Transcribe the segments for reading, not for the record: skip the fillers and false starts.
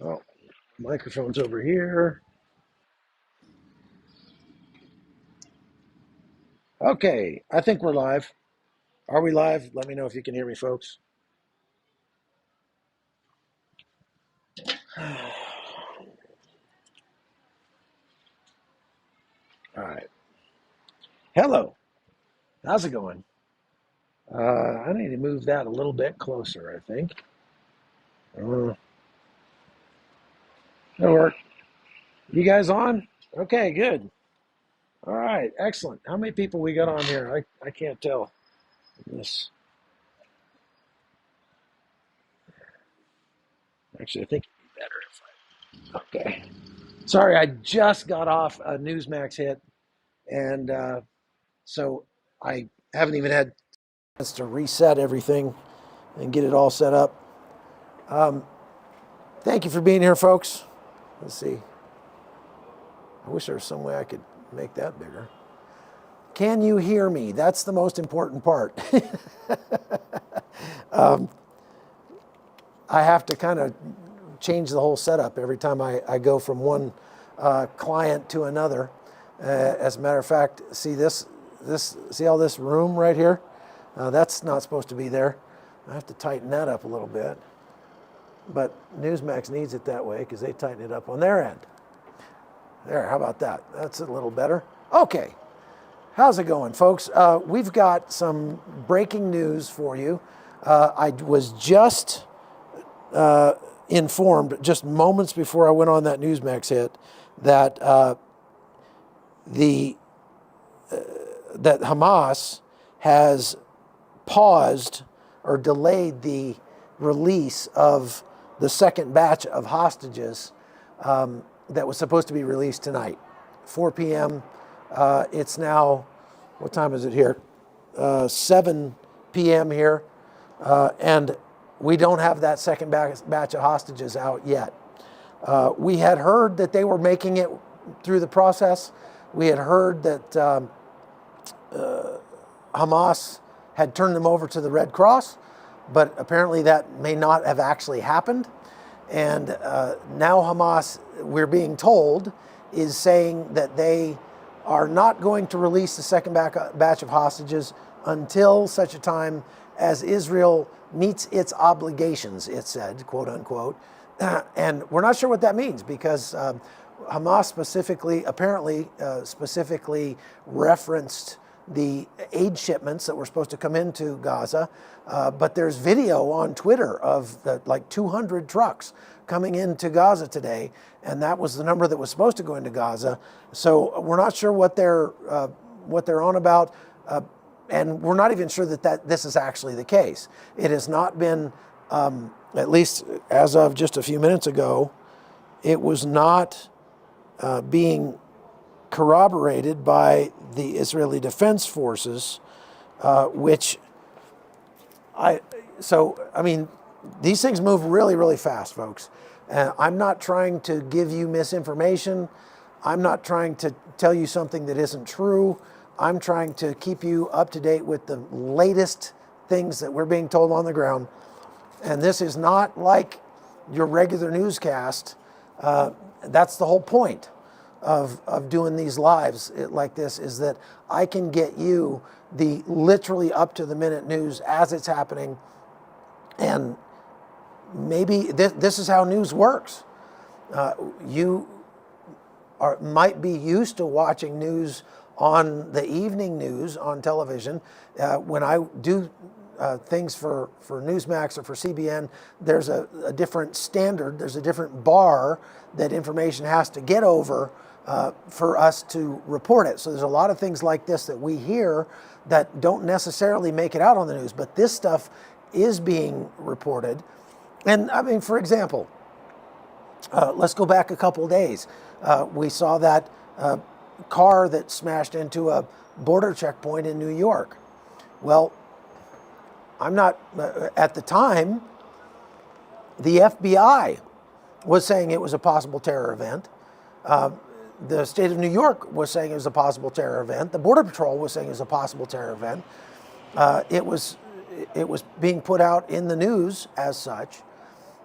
Oh, microphone's over here. Okay, I think we're live. Are we live? Let me know if you can hear me, folks. All right. Hello. How's it going? I need to move that a little bit closer, I think. Uh, that'll work. You guys on? Okay, good. All right, excellent. How many people we got on here? I can't tell. This actually, I think it'd be better if I. Okay. Sorry, I just got off a Newsmax hit, and so I haven't even had a chance to reset everything and get it all set up. Um, Thank you for being here, folks. Let's see. I wish there was some way I could make that bigger. Can you hear me? That's the most important part. I have to kind of change the whole setup every time I go from one client to another. As a matter of fact, see see all this room right here? That's not supposed to be there. I have to tighten that up a little bit. But Newsmax needs it that way because they tighten it up on their end. There, how about that? That's a little better. Okay, how's it going, folks? We've got some breaking news for you. I was just informed, just moments before I went on that Newsmax hit, that that Hamas has paused or delayed the release of the second batch of hostages that was supposed to be released tonight, 4 p.m. It's now, what time is it here? 7 p.m. here, and we don't have that second batch of hostages out yet. We had heard that they were making it through the process. We had heard that Hamas had turned them over to the Red Cross, but apparently that may not have actually happened. And now Hamas, we're being told, is saying that they are not going to release the second batch of hostages until such a time as Israel meets its obligations, it said, quote unquote. And we're not sure what that means because Hamas specifically, apparently specifically referenced the aid shipments that were supposed to come into Gaza, but there's video on Twitter of like 200 trucks coming into Gaza today, and that was the number that was supposed to go into Gaza. So we're not sure what they're on about, and we're not even sure that this is actually the case. It has not been, at least as of just a few minutes ago, it was not being corroborated by the Israeli Defense Forces, which I mean, these things move really, really fast, folks. I'm not trying to give you misinformation. I'm not trying to tell you something that isn't true. I'm trying to keep you up to date with the latest things that we're being told on the ground. And this is not like your regular newscast. That's the whole point of doing these lives like this, is that I can get you the literally up to the minute news as it's happening. And maybe this is how news works. You might be used to watching news on the evening news on television. When I do things for Newsmax or for CBN, there's a different standard, there's a different bar that information has to get over for us to report it. So there's a lot of things like this that we hear that don't necessarily make it out on the news, but this stuff is being reported. And I mean, for example, let's go back a couple of days. We saw that car that smashed into a border checkpoint in New York. Well, I'm not, at the time, the FBI was saying it was a possible terror event. The state of New York was saying it was a possible terror event. The Border Patrol was saying it was a possible terror event. It was being put out in the news as such.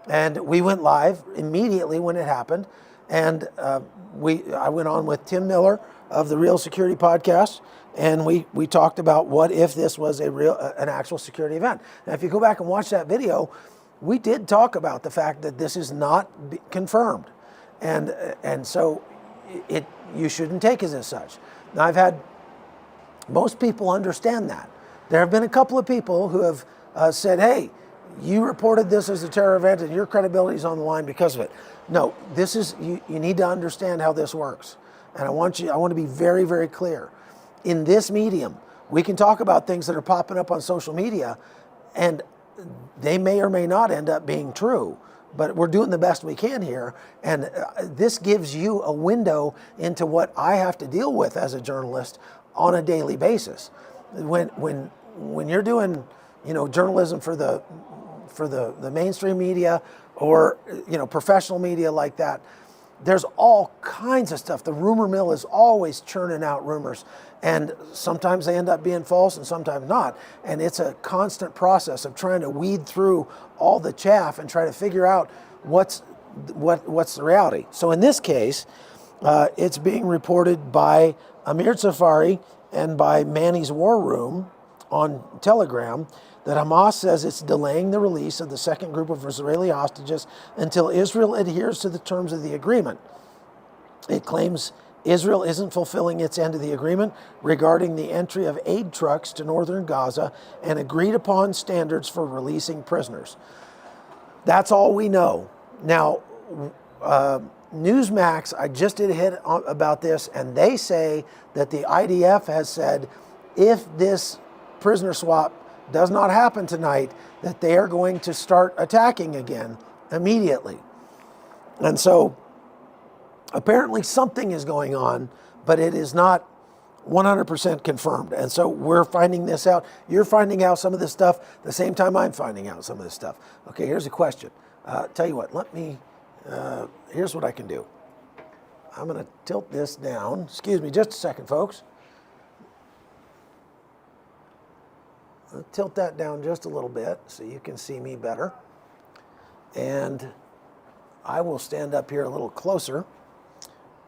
And we went live immediately when it happened. And I went on with Tim Miller of the Real Security Podcast, and we talked about what if this was an actual security event. Now, if you go back and watch that video, we did talk about the fact that this is not confirmed, and so you shouldn't take it as such. Now, I've had most people understand that. There have been a couple of people who have said, "Hey, you reported this as a terror event, and your credibility is on the line because of it." No, this is you need to understand how this works, and I want to be very, very clear. In this medium, we can talk about things that are popping up on social media, and they may or may not end up being true, but we're doing the best we can here. And this gives you a window into what I have to deal with as a journalist on a daily basis. When you're doing, journalism for the mainstream media or, professional media like that, there's all kinds of stuff. The rumor mill is always churning out rumors, and sometimes they end up being false and sometimes not. And it's a constant process of trying to weed through all the chaff and try to figure out what's the reality. So in this case, it's being reported by Amir Safari and by Manny's War Room on Telegram that Hamas says it's delaying the release of the second group of Israeli hostages until Israel adheres to the terms of the agreement. It claims Israel isn't fulfilling its end of the agreement regarding the entry of aid trucks to northern Gaza and agreed upon standards for releasing prisoners. That's all we know. Now, Newsmax, I just did a hit about this, and they say that the IDF has said if this prisoner swap does not happen tonight, that they are going to start attacking again immediately. And so apparently something is going on, but it is not 100% confirmed. And so we're finding this out. You're finding out some of this stuff the same time I'm finding out some of this stuff. Okay, here's a question. Tell you what, here's what I can do. I'm going to tilt this down. Excuse me just a second, folks. I'll tilt that down just a little bit so you can see me better. And I will stand up here a little closer.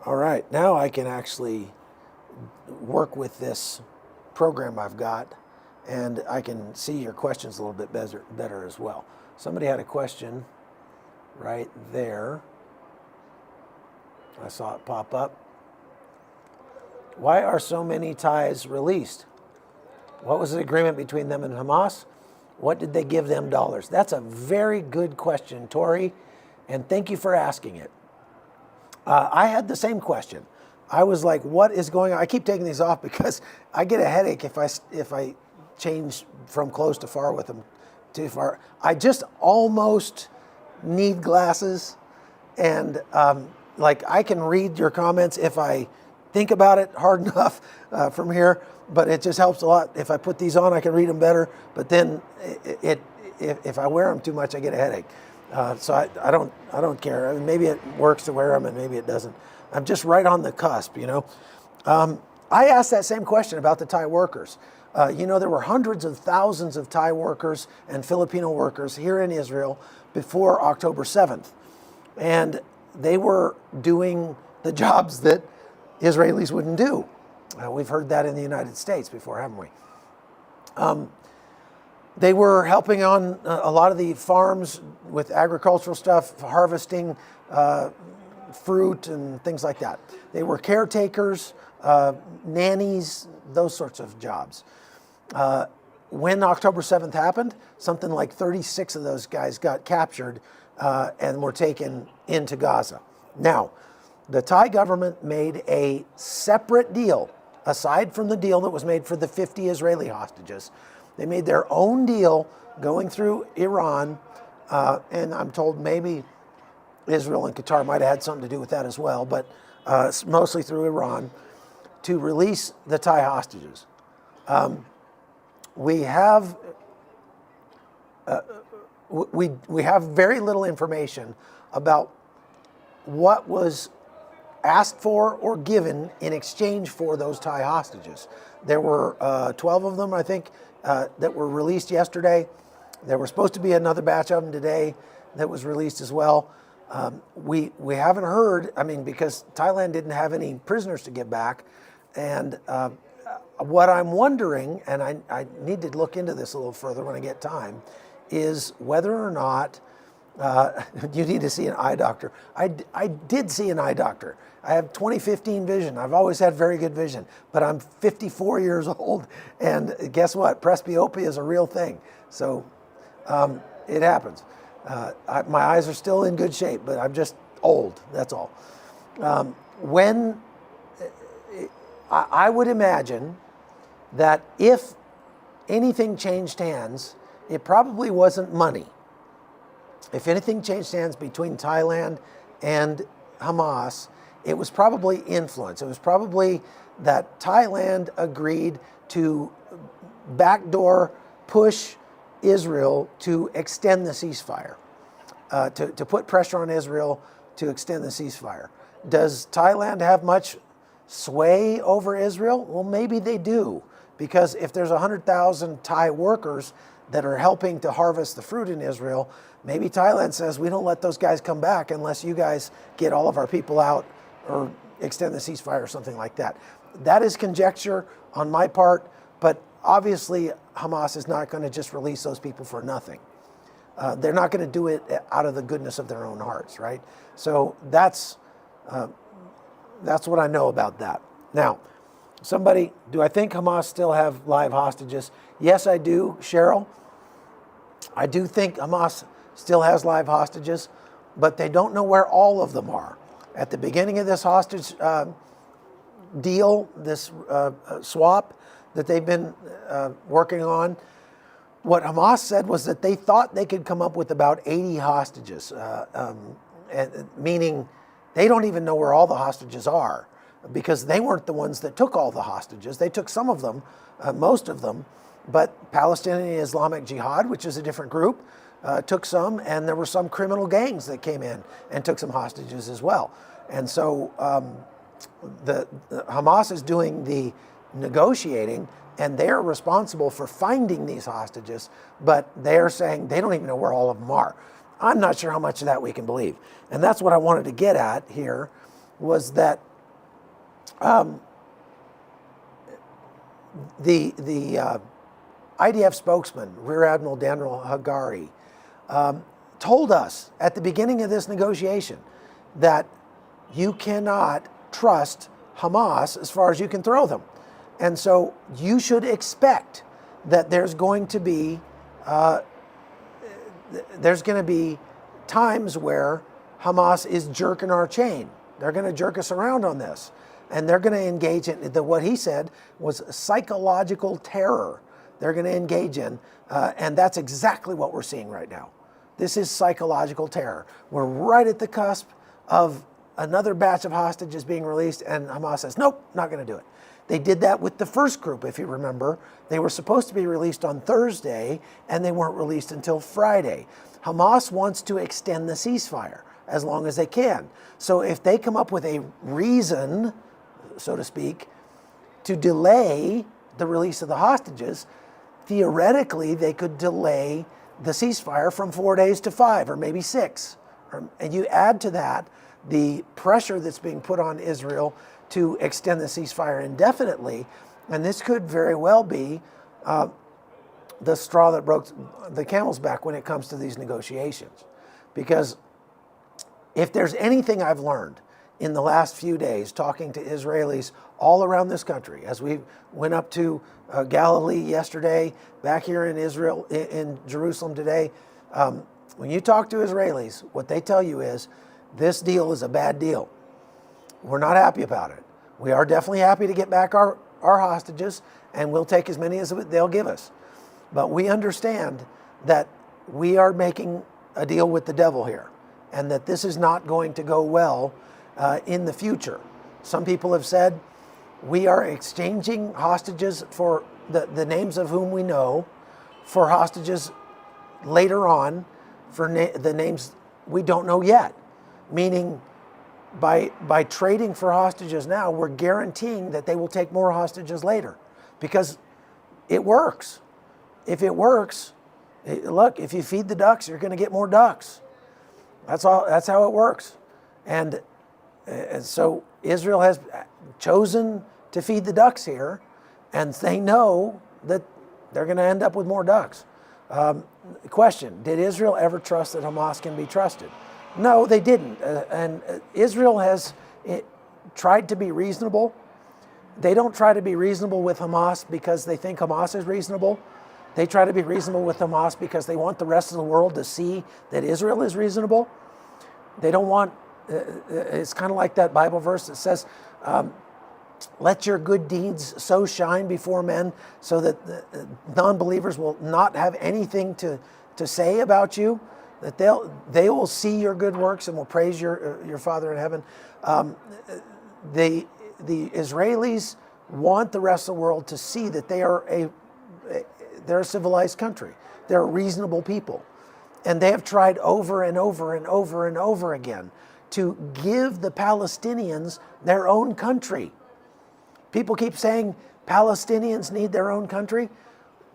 All right, now I can actually work with this program I've got, and I can see your questions a little bit better as well. Somebody had a question right there. I saw it pop up. Why are so many Thais released? What was the agreement between them and Hamas? What did they give them dollars? That's a very good question, Tori, and thank you for asking it. I had the same question. I was like, what is going on? I keep taking these off because I get a headache if I change from close to far with them too far. I just almost need glasses, and I can read your comments if I think about it hard enough from here, but it just helps a lot. If I put these on, I can read them better, but then if I wear them too much, I get a headache. So I don't care. I mean, maybe it works to wear them and maybe it doesn't. I'm just right on the cusp, I asked that same question about the Thai workers. There were hundreds of thousands of Thai workers and Filipino workers here in Israel before October 7th. And they were doing the jobs that Israelis wouldn't do. We've heard that in the United States before, haven't we? They were helping on a lot of the farms with agricultural stuff, harvesting fruit and things like that. They were caretakers, nannies, those sorts of jobs. When October 7th happened, something like 36 of those guys got captured and were taken into Gaza. Now, the Thai government made a separate deal, aside from the deal that was made for the 50 Israeli hostages. They made their own deal going through Iran, and I'm told maybe Israel and Qatar might have had something to do with that as well, but mostly through Iran, to release the Thai hostages. We have very little information about what was asked for or given in exchange for those Thai hostages. There were 12 of them, I think, that were released yesterday. There were supposed to be another batch of them today. that was released as well. We haven't heard, I mean, because Thailand didn't have any prisoners to give back. And what I'm wondering, and I need to look into this a little further when I get time, is whether or not you need to see an eye doctor. I did see an eye doctor. I have 20/15 vision. I've always had very good vision, but I'm 54 years old, and guess what? Presbyopia is a real thing. So it happens. My eyes are still in good shape, but I'm just old, that's all. I would imagine that if anything changed hands, it probably wasn't money. If anything changed hands between Thailand and Hamas, it was probably influence. It was probably that Thailand agreed to backdoor push Israel to extend the ceasefire, to put pressure on Israel to extend the ceasefire. Does Thailand have much sway over Israel? Well, maybe they do, because if there's 100,000 Thai workers that are helping to harvest the fruit in Israel, maybe Thailand says, we don't let those guys come back unless you guys get all of our people out or extend the ceasefire or something like that. That is conjecture on my part, but obviously Hamas is not going to just release those people for nothing. They're not going to do it out of the goodness of their own hearts, right? So that's what I know about that. Now, do I think Hamas still have live hostages? Yes, I do, Cheryl. I do think Hamas still has live hostages, but they don't know where all of them are. At the beginning of this hostage deal, this swap that they've been working on, what Hamas said was that they thought they could come up with about 80 hostages, meaning they don't even know where all the hostages are, because they weren't the ones that took all the hostages. They took some of them, most of them, but Palestinian Islamic Jihad, which is a different group, took some, and there were some criminal gangs that came in and took some hostages as well. And so the Hamas is doing the negotiating, and they're responsible for finding these hostages, but they're saying they don't even know where all of them are. I'm not sure how much of that we can believe. And that's what I wanted to get at here, was that the IDF spokesman, Rear Admiral Daniel Hagari, told us at the beginning of this negotiation that you cannot trust Hamas as far as you can throw them. And so you should expect that there's going to be times where Hamas is jerking our chain. They're going to jerk us around on this. And they're going to engage in what he said was psychological terror. They're going to engage in, and that's exactly what we're seeing right now. This is psychological terror. We're right at the cusp of another batch of hostages being released, and Hamas says, nope, not going to do it. They did that with the first group, if you remember. They were supposed to be released on Thursday, and they weren't released until Friday. Hamas wants to extend the ceasefire as long as they can. So if they come up with a reason, so to speak, to delay the release of the hostages, theoretically they could delay the ceasefire from 4 days to 5 or maybe 6. And you add to that the pressure that's being put on Israel to extend the ceasefire indefinitely, and this could very well be the straw that broke the camel's back when it comes to these negotiations. Because if there's anything I've learned in the last few days talking to Israelis all around this country, as we went up to Galilee yesterday, back here in Israel, in Jerusalem today, when you talk to Israelis, what they tell you is, this deal is a bad deal. We're not happy about it. We are definitely happy to get back our hostages, and we'll take as many as they'll give us. But we understand that we are making a deal with the devil here, and that this is not going to go well in the future. Some people have said we are exchanging hostages for the names of whom we know, for hostages later on, for the names we don't know yet. Meaning, by trading for hostages now, we're guaranteeing that they will take more hostages later, because it works. If it works, look, if you feed the ducks, you're going to get more ducks. That's all. That's how it works. And so Israel has chosen to feed the ducks here, and they know that they're going to end up with more ducks. Question, did Israel ever trust that Hamas can be trusted? No, they didn't. And Israel has tried to be reasonable. They don't try to be reasonable with Hamas because they think Hamas is reasonable. They try to be reasonable with Hamas because they want the rest of the world to see that Israel is reasonable. They don't want, it's kind of like that Bible verse that says, let your good deeds so shine before men so that non-believers will not have anything to say about you, that they will see your good works and will praise your Father in heaven. The Israelis want the rest of the world to see that they're a civilized country. They're a reasonable people. And they have tried over and over and over and over again to give the Palestinians their own country. People keep saying Palestinians need their own country.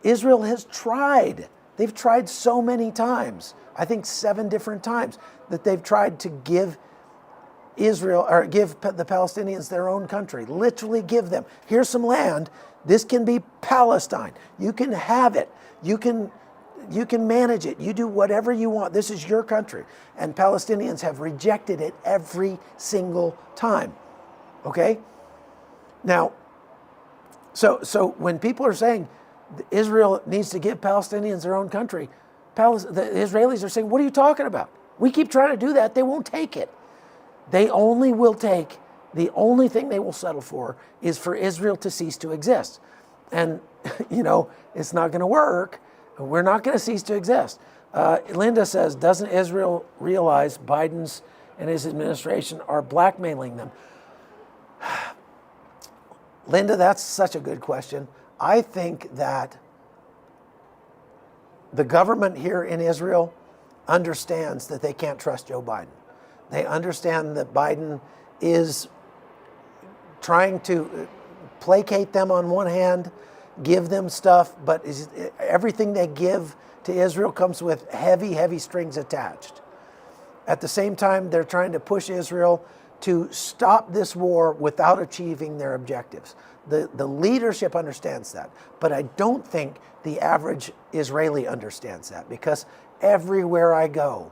Israel has tried. They've tried so many times, I think 7 different times, that they've tried to give Israel, or give the Palestinians their own country. Literally give them, here's some land, this can be Palestine. You can have it. You can manage it. You do whatever you want. This is your country. And Palestinians have rejected it every single time. Okay? Now, so when people are saying Israel needs to give Palestinians their own country, the Israelis are saying, what are you talking about? We keep trying to do that. They won't take it. They only will take, the only thing they will settle for is for Israel to cease to exist. And, it's not going to work. We're not going to cease to exist. Linda says, doesn't Israel realize Biden's and his administration are blackmailing them? Linda, that's such a good question. I think that the government here in Israel understands that they can't trust Joe Biden. They understand that Biden is trying to placate them on one hand, give them stuff, but everything they give to Israel comes with heavy, heavy strings attached. At the same time, they're trying to push Israel to stop this war without achieving their objectives. The leadership understands that, but I don't think the average Israeli understands that, because everywhere I go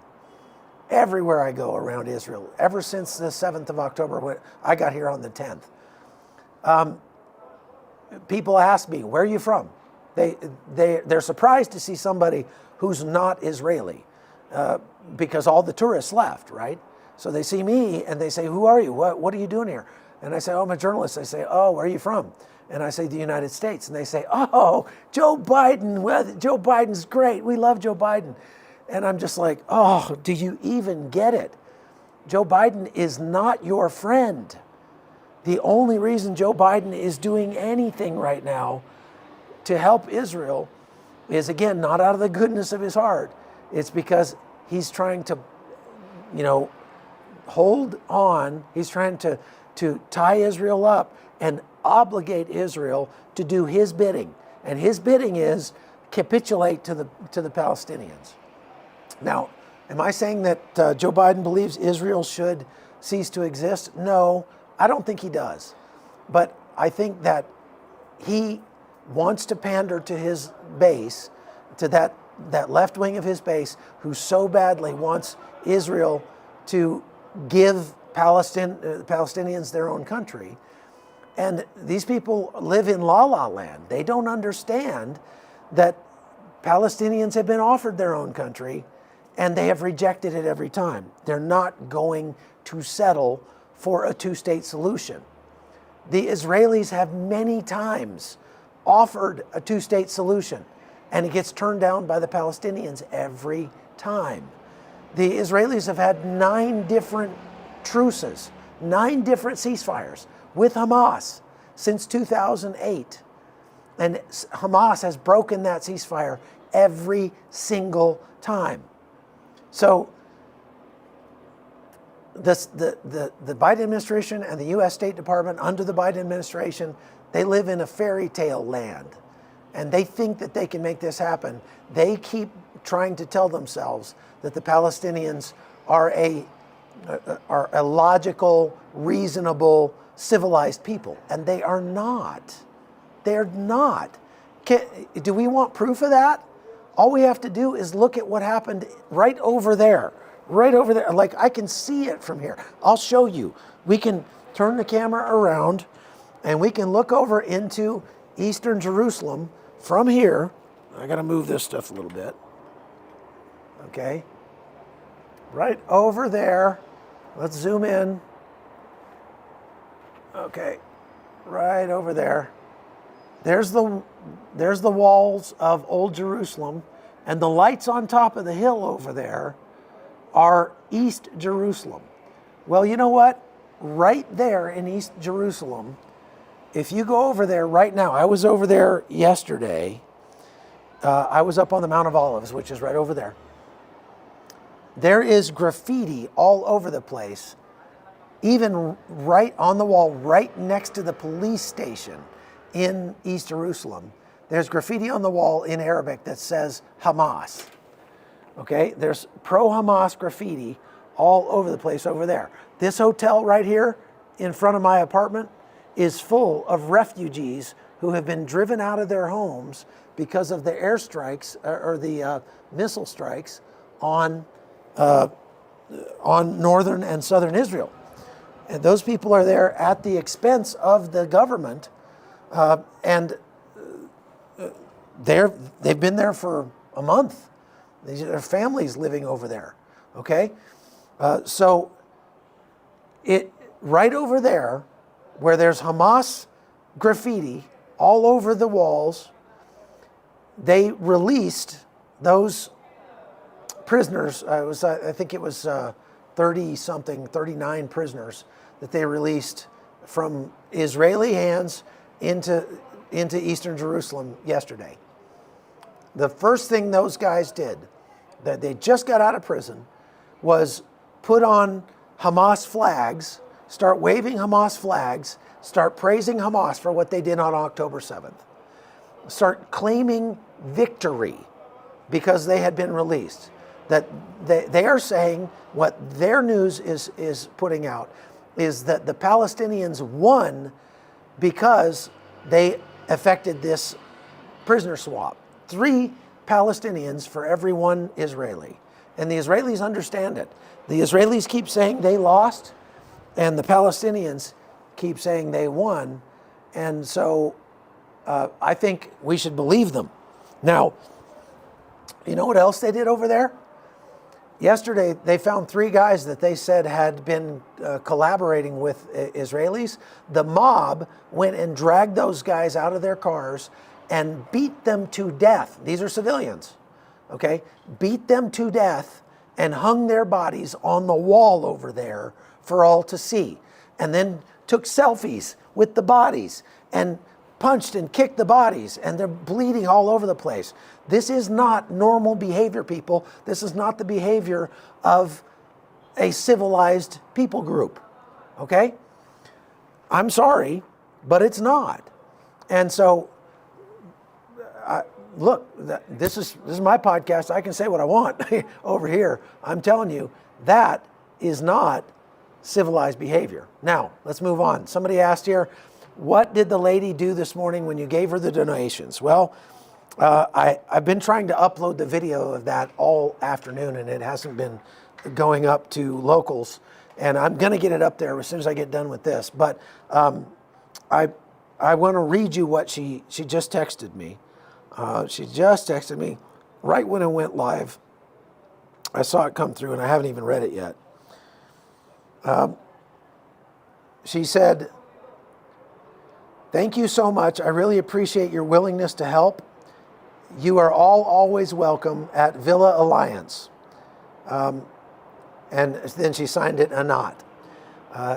around Israel, ever since the 7th of October, when I got here on the 10th, people ask me, where are you from? They're surprised to see somebody who's not Israeli, because all the tourists left, right? So they see me and they say, who are you? What are you doing here? And I say, oh, I'm a journalist. They say, oh, where are you from? And I say, the United States. And they say, oh, Joe Biden. Well, Joe Biden's great. We love Joe Biden. And I'm just like, oh, do you even get it? Joe Biden is not your friend. The only reason Joe Biden is doing anything right now to help Israel is, again, not out of the goodness of his heart. It's because he's trying to, hold on. He's trying to tie Israel up and obligate Israel to do his bidding. And his bidding is capitulate to the Palestinians. Now, am I saying that Joe Biden believes Israel should cease to exist? No, I don't think he does. But I think that he wants to pander to his base, to that left wing of his base, who so badly wants Israel to give Palestinians their own country. And these people live in la-la land. They don't understand that Palestinians have been offered their own country and they have rejected it every time. They're not going to settle for a two-state solution. The Israelis have many times offered a two-state solution, and it gets turned down by the Palestinians every time. The Israelis have had 9 different truces, 9 different ceasefires with Hamas since 2008. And Hamas has broken that ceasefire every single time. So the Biden administration and the U.S. State Department under the Biden administration, they live in a fairy tale land. And they think that they can make this happen. They keep trying to tell themselves that the Palestinians are a logical, reasonable, civilized people, and they are not. They're not. Do we want proof of that? All we have to do is look at what happened right over there. Right over there. Like, I can see it from here. I'll show you. We can turn the camera around and we can look over into Eastern Jerusalem from here. I got to move this stuff a little bit. Okay. Right over there. Let's zoom in. Okay. Right over there. There's the walls of Old Jerusalem, and the lights on top of the hill over there are East Jerusalem. Well, you know what? Right there in East Jerusalem, if you go over there right now, I was over there yesterday. I was up on the Mount of Olives, which is right over there. There is graffiti all over the place, even right on the wall, right next to the police station in East Jerusalem. There's graffiti on the wall in Arabic that says Hamas. Okay, there's pro-Hamas graffiti all over the place over there. This hotel right here in front of my apartment is full of refugees who have been driven out of their homes because of the airstrikes or the missile strikes on northern and southern Israel. And those people are there at the expense of the government, and they've been there for a month. Their families living over there, okay? So right over there, where there's Hamas graffiti all over the walls, they released those prisoners. I think it was 39 prisoners that they released from Israeli hands into Eastern Jerusalem yesterday. The first thing those guys did, that they just got out of prison, was put on Hamas flags, start waving Hamas flags, start praising Hamas for what they did on October 7th. Start claiming victory because they had been released. That they are saying, what their news is putting out, is that the Palestinians won because they effected this prisoner swap. 3 Palestinians for every 1 Israeli. And the Israelis understand it. The Israelis keep saying they lost, and the Palestinians keep saying they won. And so I think we should believe them. Now, you know what else they did over there? Yesterday, they found 3 guys that they said had been collaborating with Israelis. The mob went and dragged those guys out of their cars and beat them to death. These are civilians, okay? Beat them to death and hung their bodies on the wall over there for all to see. And then took selfies with the bodies and punched and kicked the bodies, and they're bleeding all over the place. This is not normal behavior, people. This is not the behavior of a civilized people group, okay? I'm sorry, but it's not. And so, look, this is my podcast. I can say what I want over here. I'm telling you, that is not civilized behavior. Now, let's move on. Somebody asked here, what did the lady do this morning when you gave her the donations? Well, I've been trying to upload the video of that all afternoon, and it hasn't been going up to locals. And I'm going to get it up there as soon as I get done with this. But I want to read you what she just texted me. She just texted me right when it went live. I saw it come through, and I haven't even read it yet. She said, "Thank you so much. I really appreciate your willingness to help. You are all always welcome at Villa Alliance." And then she signed it Anat.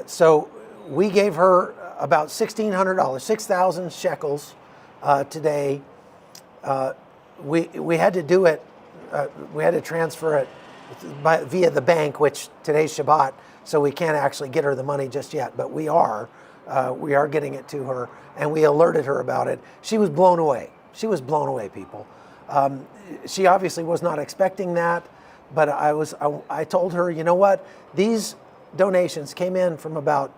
So we gave her about $1,600, 6,000 shekels today. We had to do it, we had to transfer it via the bank, which today's Shabbat, so we can't actually get her the money just yet, but we are getting it to her, and we alerted her about it. She was blown away. She was blown away, people. She obviously was not expecting that. But I told her, you know what? These donations came in from about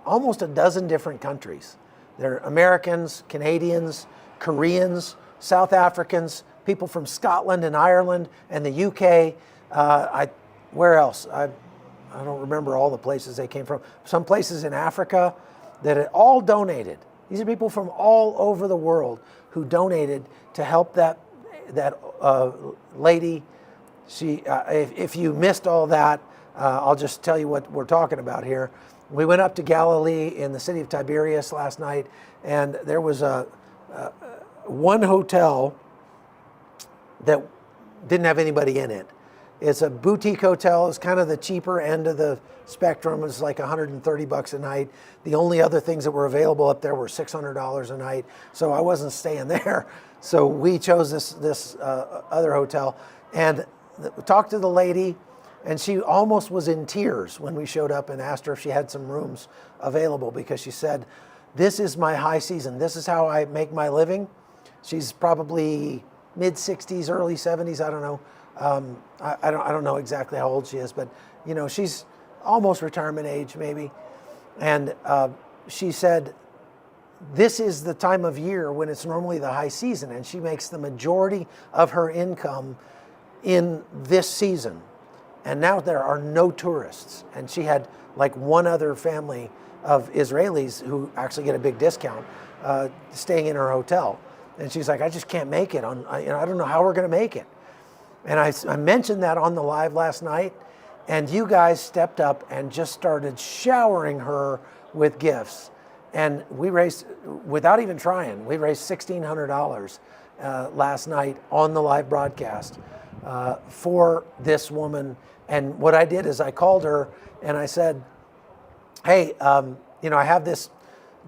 almost a dozen different countries. They're Americans, Canadians, Koreans, South Africans, people from Scotland and Ireland and the UK. Where else? I don't remember all the places they came from. Some places in Africa that had all donated. These are people from all over the world who donated to help that lady. If you missed all that, I'll just tell you what we're talking about here. We went up to Galilee in the city of Tiberias last night, and there was one hotel that didn't have anybody in it. It's a boutique hotel. It's kind of the cheaper end of the spectrum. It's like $130 a night. The only other things that were available up there were $600 a night. So I wasn't staying there. So we chose this other hotel and talked to the lady, and she almost was in tears when we showed up and asked her if she had some rooms available, because she said, "This is my high season. This is how I make my living." She's probably mid 60s, early 70s. I don't know. I don't know exactly how old she is, but you know, she's almost retirement age maybe. And she said, this is the time of year when it's normally the high season, and she makes the majority of her income in this season. And now there are no tourists. And she had like one other family of Israelis who actually get a big discount staying in her hotel. And she's like, I just can't make it. I don't know how we're going to make it. And I mentioned that on the live last night, and you guys stepped up and just started showering her with gifts. And we raised, without even trying, we raised $1,600 last night on the live broadcast for this woman. And what I did is I called her and I said, hey, I have this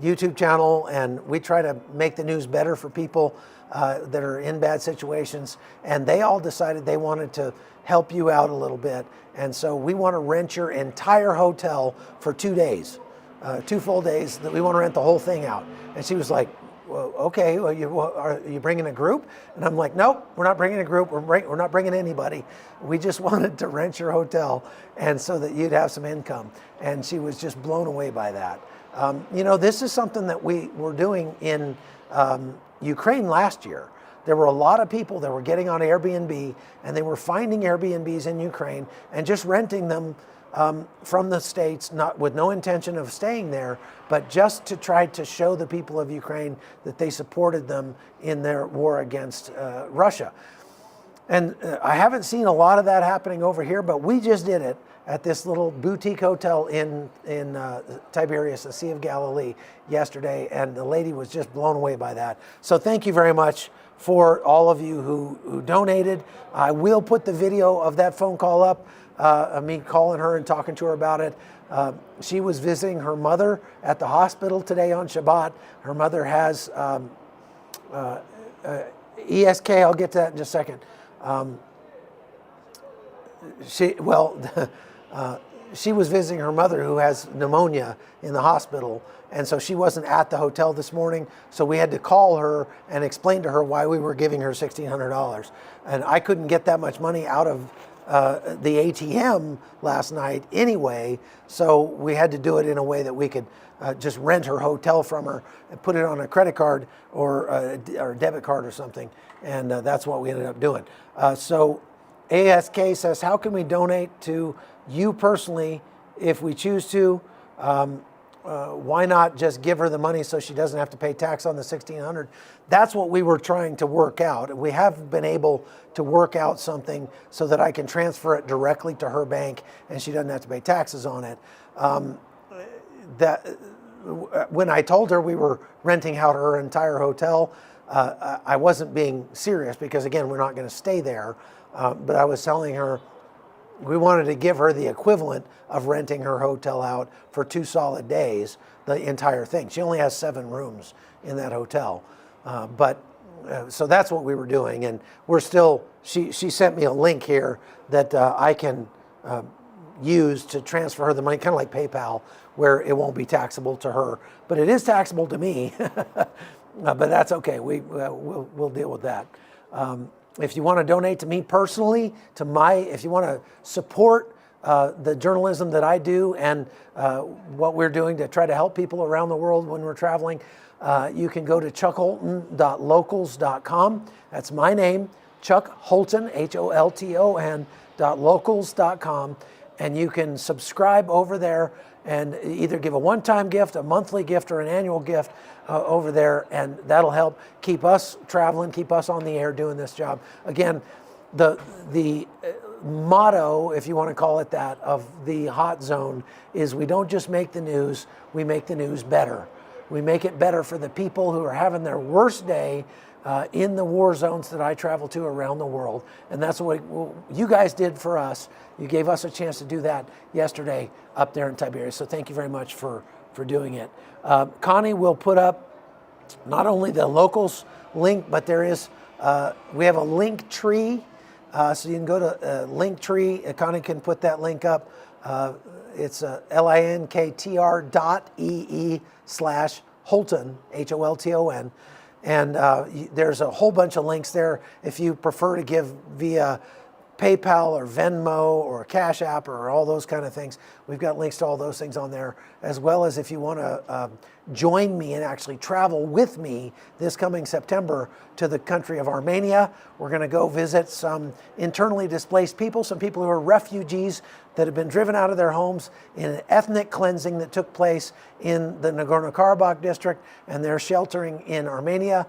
YouTube channel, and we try to make the news better for people that are in bad situations, and they all decided they wanted to help you out a little bit, and so we want to rent your entire hotel for 2 days, 2 full days. That we want to rent the whole thing out. And she was like, well, okay, are you bringing a group? And I'm like, nope, we're not bringing a group. We're not bringing anybody. We just wanted to rent your hotel, and so that you'd have some income. And she was just blown away by that. This is something that we were doing in Ukraine last year. There were a lot of people that were getting on Airbnb, and they were finding Airbnbs in Ukraine and just renting them from the States, not with no intention of staying there, but just to try to show the people of Ukraine that they supported them in their war against Russia. And I haven't seen a lot of that happening over here, but we just did it at this little boutique hotel in Tiberias, the Sea of Galilee, yesterday, and the lady was just blown away by that. So thank you very much for all of you who donated. I will put the video of that phone call up, of me calling her and talking to her about it. She was visiting her mother at the hospital today on Shabbat. Her mother has ESK. I'll get to that in just a second. She was visiting her mother who has pneumonia in the hospital, and so she wasn't at the hotel this morning, so we had to call her and explain to her why we were giving her $1,600. And I couldn't get that much money out of the ATM last night anyway, so we had to do it in a way that we could just rent her hotel from her and put it on a credit card or a debit card or something, and that's what we ended up doing. So ASK says, how can we donate to you personally if we choose to? Why not just give her the money so she doesn't have to pay tax on the $1,600? That's what we were trying to work out. We have been able to work out something so that I can transfer it directly to her bank and she doesn't have to pay taxes on it. When I told her we were renting out her entire hotel, I wasn't being serious because, again, we're not going to stay there. But I was telling her we wanted to give her the equivalent of renting her hotel out for 2 solid days, the entire thing. She only has 7 rooms in that hotel. So that's what we were doing. And we're still, she sent me a link here that I can use to transfer her the money, kind of like PayPal, where it won't be taxable to her. But it is taxable to me. But that's okay. We'll deal with that. if you want to donate to me personally, if you want to support the journalism that I do and what we're doing to try to help people around the world when we're traveling, you can go to chuckholton.locals.com. That's my name, Chuck Holton, Holton, .locals.com. And you can subscribe over there and either give a one-time gift, a monthly gift, or an annual gift over there, and that'll help keep us traveling, keep us on the air doing this job. Again, the motto, if you want to call it that, of the Hot Zone is we don't just make the news, we make the news better. We make it better for the people who are having their worst day in the war zones that I travel to around the world. And that's what you guys did for us. You gave us a chance to do that yesterday up there in Tiberias. So thank you very much for doing it. Connie will put up not only the locals link, but there is, we have a link tree. So you can go to Linktree. Connie can put that link up. It's linktr.ee/Holton, Holton. And there's a whole bunch of links there. If you prefer to give via PayPal or Venmo or Cash App or all those kind of things, we've got links to all those things on there, as well as if you want to join me and actually travel with me this coming September to the country of Armenia. We're going to go visit some internally displaced people, some people who are refugees that have been driven out of their homes in an ethnic cleansing that took place in the Nagorno-Karabakh district, and they're sheltering in Armenia.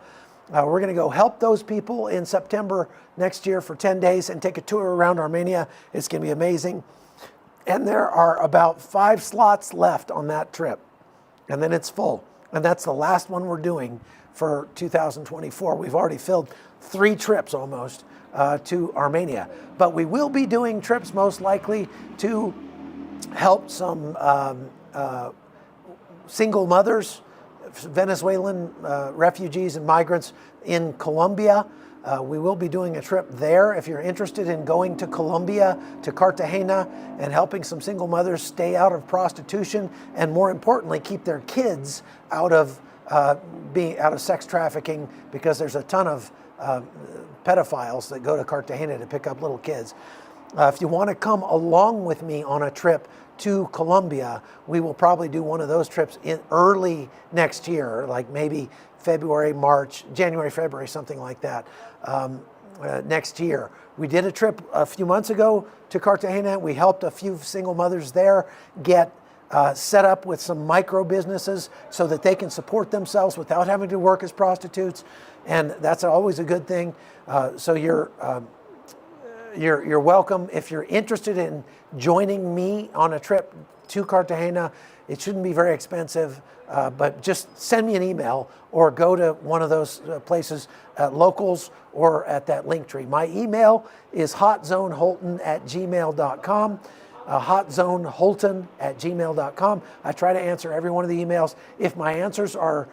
We're going to go help those people in September next year for 10 days and take a tour around Armenia. It's going to be amazing. And there are about 5 slots left on that trip. And then it's full. And that's the last one we're doing for 2024. We've already filled 3 trips almost to Armenia. But we will be doing trips most likely to help some single mothers, Venezuelan refugees and migrants in Colombia. We will be doing a trip there. If you're interested in going to Colombia, to Cartagena, and helping some single mothers stay out of prostitution, and more importantly, keep their kids out of being out of sex trafficking, because there's a ton of pedophiles that go to Cartagena to pick up little kids. If you want to come along with me on a trip to Colombia, we will probably do one of those trips in early next year, like maybe February, March, January, February, something like that, next year. We did a trip a few months ago to Cartagena. We helped a few single mothers there get set up with some micro businesses so that they can support themselves without having to work as prostitutes, and that's always a good thing. So you're welcome. If you're interested in joining me on a trip to Cartagena, it shouldn't be very expensive, but just send me an email or go to one of those places at Locals or at that link tree. My email is hotzoneholton@gmail.com, hotzoneholton@gmail.com. I try to answer every one of the emails. If my answers are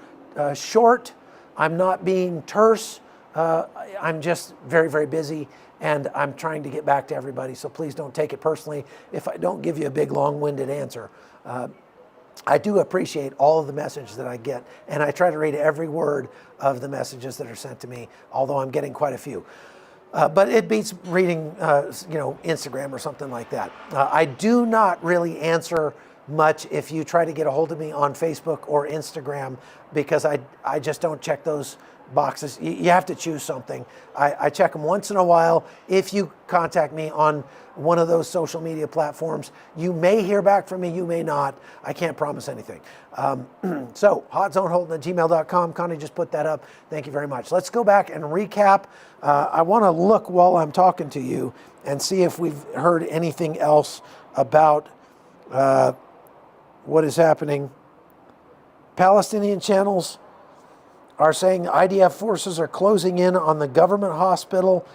short, I'm not being terse, I'm just very, very busy, and I'm trying to get back to everybody, so please don't take it personally if I don't give you a big, long-winded answer. I do appreciate all of the messages that I get, and I try to read every word of the messages that are sent to me, although I'm getting quite a few. But it beats reading, Instagram or something like that. I do not really answer much if you try to get a hold of me on Facebook or Instagram, because I just don't check those boxes. You have to choose something. I check them once in a while. If you contact me on one of those social media platforms, you may hear back from me, you may not. I can't promise anything. So hotzoneholton@gmail.com. Connie just put that up. Thank you very much. Let's go back and recap. I want to look while I'm talking to you and see if we've heard anything else about what is happening. Palestinian channels are saying IDF forces are closing in on the government hospital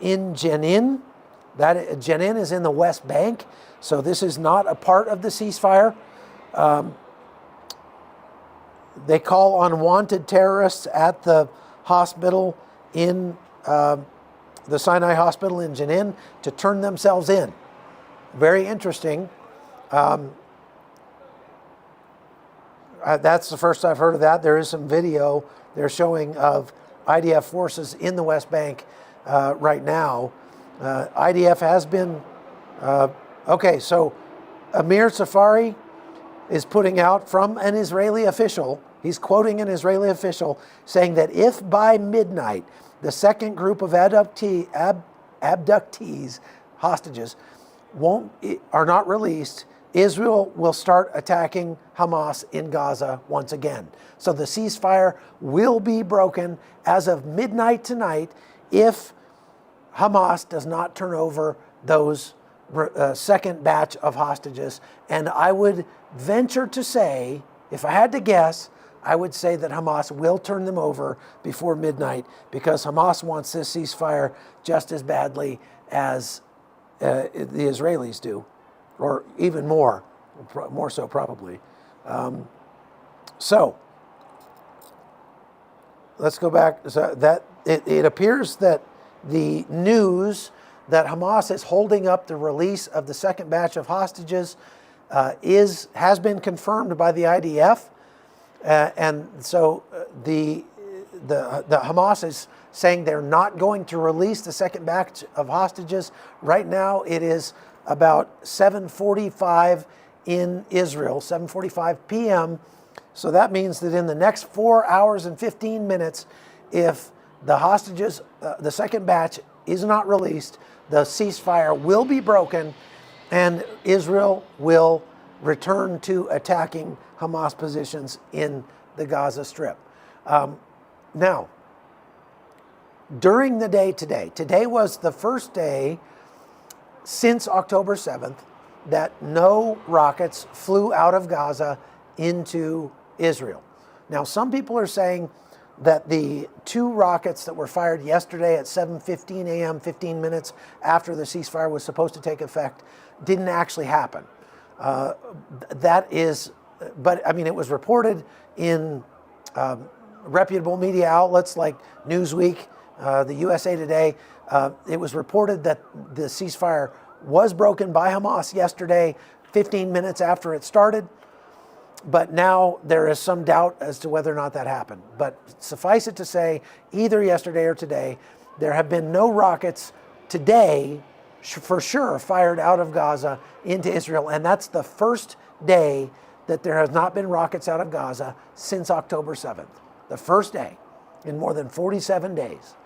in Jenin. Jenin is in the West Bank, so this is not a part of the ceasefire. They call on wanted terrorists at the hospital in the Sinai Hospital in Jenin to turn themselves in. Very interesting. That's the first I've heard of that. There is some video they're showing of IDF forces in the West Bank right now. IDF has been, okay, so Amir Safari is putting out from an Israeli official, he's quoting an Israeli official, saying that if by midnight the second group of abductees, hostages, are not released, Israel will start attacking Hamas in Gaza once again. So the ceasefire will be broken as of midnight tonight if Hamas does not turn over those second batch of hostages. And I would venture to say, if I had to guess, I would say that Hamas will turn them over before midnight, because Hamas wants this ceasefire just as badly as the Israelis do, or even more so probably. So let's go back. So that it appears that the news that Hamas is holding up the release of the second batch of hostages has been confirmed by the IDF, and so the Hamas is saying they're not going to release the second batch of hostages. Right now, it is about 7:45 in Israel, 7:45 p.m. So that means that in the next 4 hours and 15 minutes, if the hostages, the second batch, is not released, the ceasefire will be broken, and Israel will return to attacking Hamas positions in the Gaza Strip. Now, during the day today was the first day since October 7th that no rockets flew out of Gaza into Israel. Now, some people are saying that the 2 rockets that were fired yesterday at 7:15 a.m., 15 minutes after the ceasefire was supposed to take effect, didn't actually happen. That is, but I mean, it was reported in reputable media outlets like Newsweek, the USA Today. It was reported that the ceasefire was broken by Hamas yesterday, 15 minutes after it started. But now there is some doubt as to whether or not that happened. But suffice it to say, either yesterday or today, there have been no rockets today, for sure, fired out of Gaza into Israel. And that's the first day that there has not been rockets out of Gaza since October 7th. The first day in more than 47 days.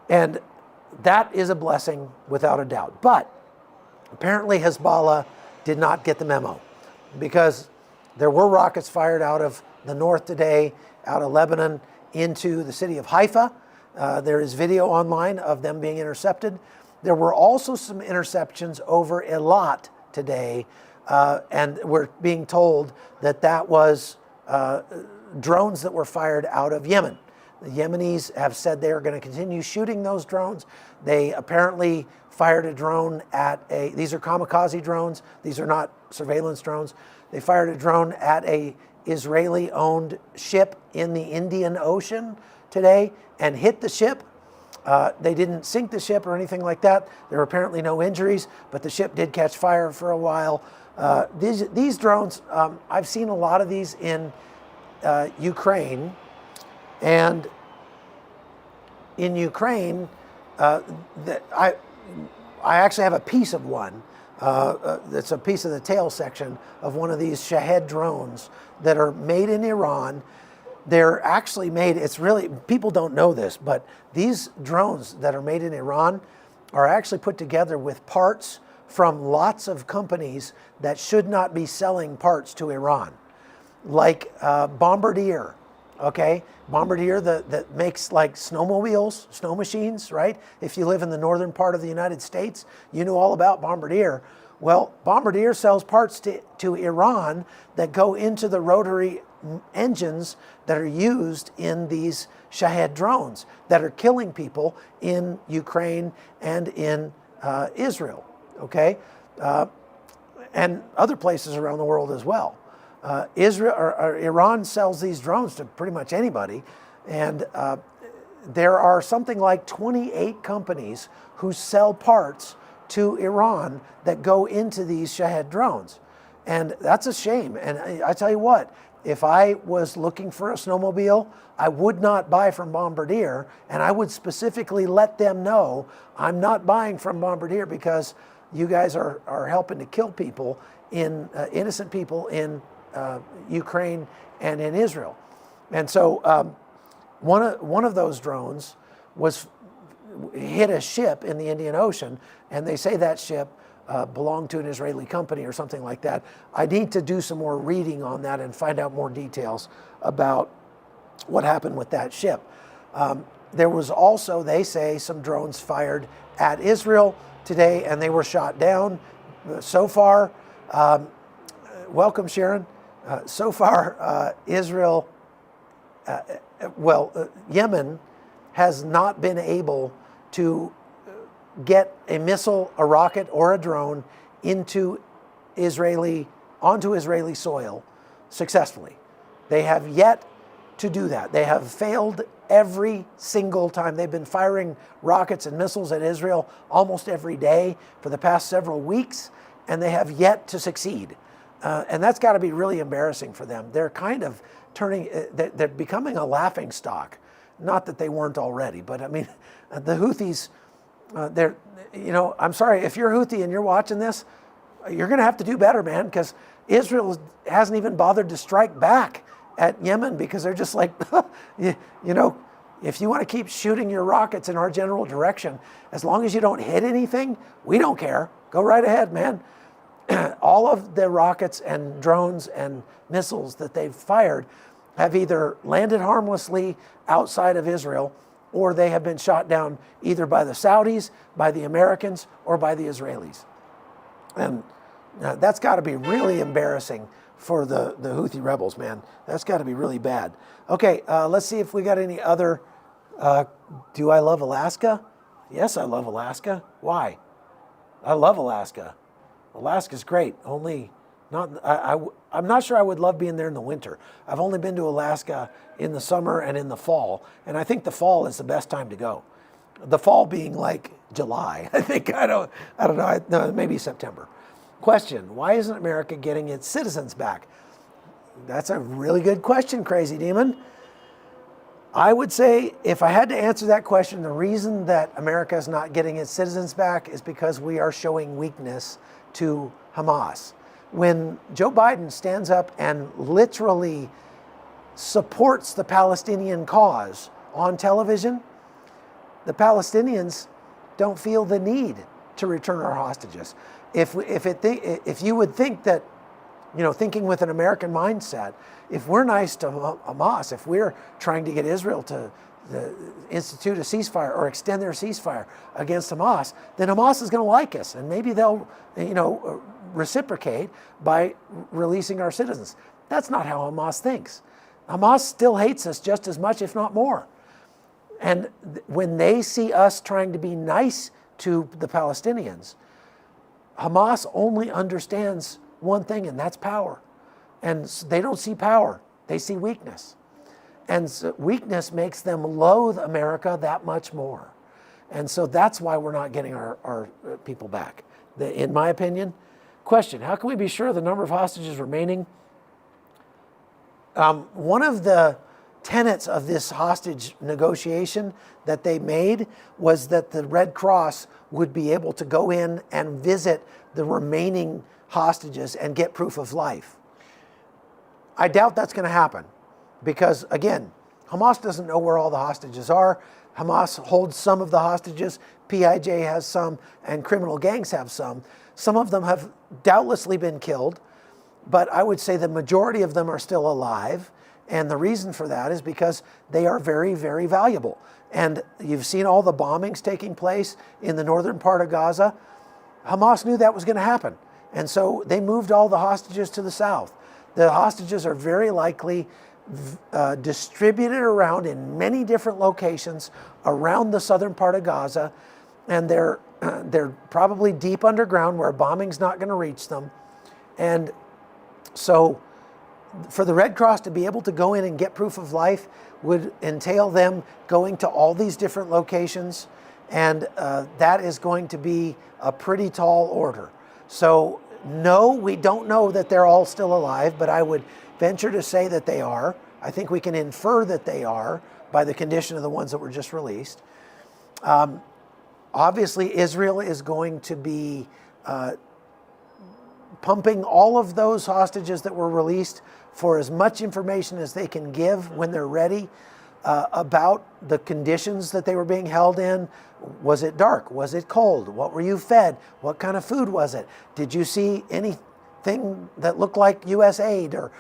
And that is a blessing without a doubt. But apparently Hezbollah did not get the memo, because there were rockets fired out of the north today, out of Lebanon, into the city of Haifa. There is video online of them being intercepted. There were also some interceptions over Eilat today, and we're being told that that was drones that were fired out of Yemen. The Yemenis have said they are going to continue shooting those drones. They apparently fired a drone at these are kamikaze drones. These are not surveillance drones. They fired a drone at a Israeli-owned ship in the Indian Ocean today and hit the ship. They didn't sink the ship or anything like that. There were apparently no injuries, but the ship did catch fire for a while. These drones, I've seen a lot of these in Ukraine. And in Ukraine, I actually have a piece of one. It's a piece of the tail section of one of these Shahed drones that are made in Iran. They're actually made, it's really, people don't know this, but these drones that are made in Iran are actually put together with parts from lots of companies that should not be selling parts to Iran, like Bombardier. Okay, Bombardier that makes like snowmobiles, snow machines, right? If you live in the northern part of the United States, you know all about Bombardier. Well, Bombardier sells parts to Iran that go into the rotary engines that are used in these Shahed drones that are killing people in Ukraine and in Israel, okay? And other places around the world as well. Iran sells these drones to pretty much anybody, and there are something like 28 companies who sell parts to Iran that go into these Shahed drones, and that's a shame. And I tell you what, if I was looking for a snowmobile, I would not buy from Bombardier, and I would specifically let them know I'm not buying from Bombardier because you guys are helping to kill people, innocent people in Ukraine and in Israel. And so one of those drones hit a ship in the Indian Ocean, and they say that ship belonged to an Israeli company or something like that. I need to do some more reading on that and find out more details about what happened with that ship. There was also, they say, some drones fired at Israel today, and they were shot down. So far, welcome Sharon. So far, Israel, Yemen has not been able to get a missile, a rocket, or a drone onto Israeli soil successfully. They have yet to do that. They have failed every single time. They've been firing rockets and missiles at Israel almost every day for the past several weeks, and they have yet to succeed. And that's got to be really embarrassing for them. They're kind of they're becoming a laughing stock. Not that they weren't already, but I mean, the Houthis, I'm sorry, if you're Houthi and you're watching this, you're going to have to do better, man, because Israel hasn't even bothered to strike back at Yemen because they're just like, if you want to keep shooting your rockets in our general direction, as long as you don't hit anything, we don't care. Go right ahead, man. All of the rockets and drones and missiles that they've fired have either landed harmlessly outside of Israel, or they have been shot down either by the Saudis, by the Americans, or by the Israelis. And that's got to be really embarrassing for the Houthi rebels, man. That's got to be really bad. Okay, let's see if we got any other. Do I love Alaska? Yes, I love Alaska. Why? I love Alaska. Alaska's great, only I'm not sure I would love being there in the winter. I've only been to Alaska in the summer and in the fall, and I think the fall is the best time to go. The fall being like July, I think. I don't know. No, maybe September. Question: why isn't America getting its citizens back? That's a really good question, Crazy Demon. I would say if I had to answer that question, the reason that America is not getting its citizens back is because we are showing weakness to Hamas. When Joe Biden stands up and literally supports the Palestinian cause on television, the Palestinians don't feel the need to return our hostages. If you would think that, thinking with an American mindset, if we're nice to Hamas, if we're trying to get Israel to institute a ceasefire or extend their ceasefire against Hamas, then Hamas is going to like us, and maybe they'll, reciprocate by releasing our citizens. That's not how Hamas thinks. Hamas still hates us just as much, if not more. And when they see us trying to be nice to the Palestinians, Hamas only understands one thing, and that's power. And they don't see power, they see weakness. And so weakness makes them loathe America that much more. And so that's why we're not getting our people back, in my opinion. Question: how can we be sure the number of hostages remaining? One of the tenets of this hostage negotiation that they made was that the Red Cross would be able to go in and visit the remaining hostages and get proof of life. I doubt that's going to happen because, again, Hamas doesn't know where all the hostages are. Hamas holds some of the hostages, PIJ has some, and criminal gangs have some. Some of them have doubtlessly been killed, but I would say the majority of them are still alive. And the reason for that is because they are very, very valuable. And you've seen all the bombings taking place in the northern part of Gaza. Hamas knew that was going to happen. And so they moved all the hostages to the south. The hostages are very likely distributed around in many different locations around the southern part of Gaza. And they're probably deep underground where bombing's not going to reach them. And so for the Red Cross to be able to go in and get proof of life would entail them going to all these different locations, and that is going to be a pretty tall order. So No, we don't know that they're all still alive, but I would venture to say that they are. I think we can infer that they are by the condition of the ones that were just released. Obviously, Israel is going to be pumping all of those hostages that were released for as much information as they can give when they're ready about the conditions that they were being held in. Was it dark? Was it cold? What were you fed? What kind of food was it? Did you see anything that looked like U.S. aid? Or,